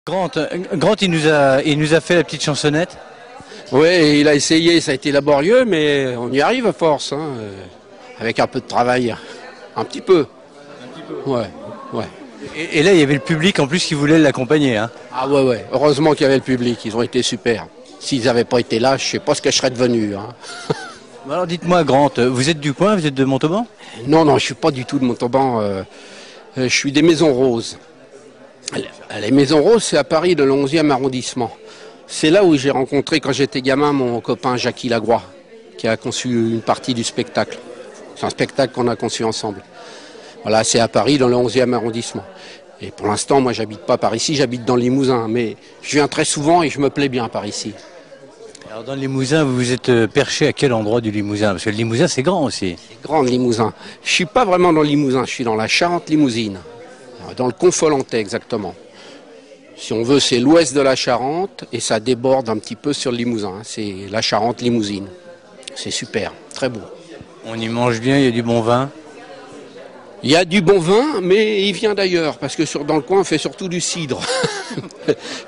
Grant, il nous a fait la petite chansonnette. Oui, il a essayé, ça a été laborieux, mais on y arrive à force, hein, avec un peu de travail. Un petit peu. Ouais, ouais. Et là, il y avait le public en plus qui voulait l'accompagner. Hein. Ah ouais, ouais. Heureusement qu'il y avait le public, ils ont été super. S'ils n'avaient pas été là, je ne sais pas ce que je serais devenu. Hein. Alors dites-moi, Grant, vous êtes du coin, vous êtes de Montauban? Non, non, je ne suis pas du tout de Montauban. Je suis des Maisons Roses. Les Maisons Roses, c'est à Paris, dans le 11e arrondissement. C'est là où j'ai rencontré, quand j'étais gamin, mon copain Jackie Lagroix, qui a conçu une partie du spectacle. C'est un spectacle qu'on a conçu ensemble. Voilà, c'est à Paris, dans le 11e arrondissement. Et pour l'instant, moi, j'habite pas par ici, j'habite dans le Limousin. Mais je viens très souvent et je me plais bien par ici. Alors dans le Limousin, vous vous êtes perché à quel endroit du Limousin? Parce que le Limousin, c'est grand aussi. C'est grand, le Limousin. Je suis pas vraiment dans le Limousin, je suis dans la Charente-Limousine. Dans le Confolentay, exactement. Si on veut, c'est l'ouest de la Charente et ça déborde un petit peu sur le Limousin. C'est la Charente-Limousine. C'est super, très beau. On y mange bien, il y a du bon vin. Il y a du bon vin, mais il vient d'ailleurs, parce que dans le coin, on fait surtout du cidre.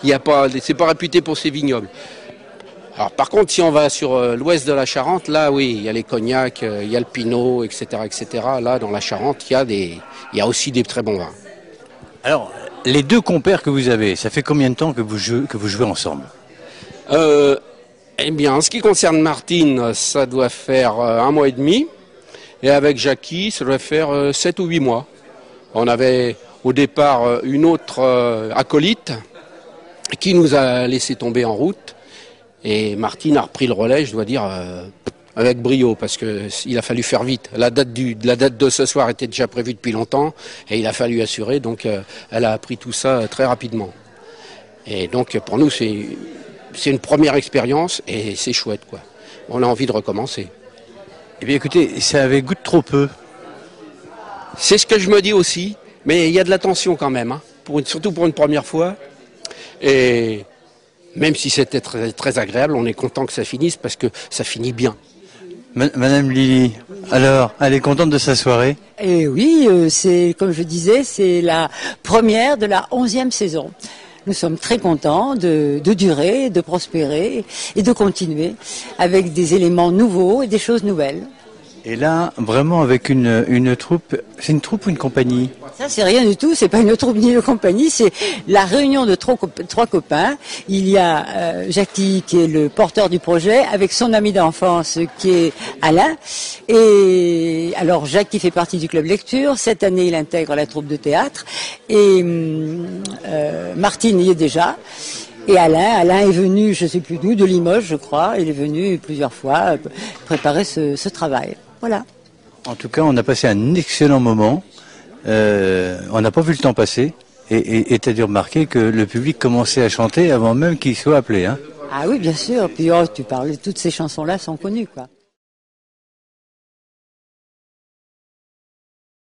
C'est pas réputé pour ses vignobles. Alors, par contre, si on va sur l'ouest de la Charente, là, oui, il y a les cognacs, il y a le pinot, etc., etc. Là, dans la Charente, il y a aussi des très bons vins. Alors, les deux compères que vous avez, ça fait combien de temps que vous jouez ensemble? Eh bien, en ce qui concerne Martine, ça doit faire 1 mois et demi. Et avec Jackie, ça doit faire 7 ou 8 mois. On avait au départ une autre acolyte qui nous a laissé tomber en route. Et Martine a repris le relais, je dois dire, avec brio, parce qu'il a fallu faire vite. La date de ce soir était déjà prévue depuis longtemps, et il a fallu assurer, donc elle a appris tout ça très rapidement. Et donc pour nous, c'est une première expérience, et c'est chouette, quoi. On a envie de recommencer. Eh bien écoutez, ça avait goût de trop peu. C'est ce que je me dis aussi, mais il y a de la tension quand même, hein, surtout pour une première fois. Et même si c'était très, très agréable, on est content que ça finisse parce que ça finit bien. Madame Lily, alors, elle est contente de sa soirée? Eh oui, c'est comme je disais, c'est la première de la 11e saison. Nous sommes très contents de durer, de prospérer et de continuer avec des éléments nouveaux et des choses nouvelles. Et là, vraiment avec une troupe, c'est une troupe ou une compagnie? Ça, c'est rien du tout, c'est pas une troupe ni une compagnie, c'est la réunion de trois copains. Il y a Jackie qui est le porteur du projet, avec son ami d'enfance qui est Alain. Et alors Jackie fait partie du club lecture, cette année il intègre la troupe de théâtre, et Martine y est déjà. Et Alain est venu, je sais plus d'où, de Limoges je crois, il est venu plusieurs fois préparer ce travail. Voilà. En tout cas, on a passé un excellent moment. On n'a pas vu le temps passer. Et tu as dû remarquer que le public commençait à chanter avant même qu'il soit appelé. Hein. Ah oui, bien sûr. Puis oh, tu parlais, toutes ces chansons-là sont connues, quoi.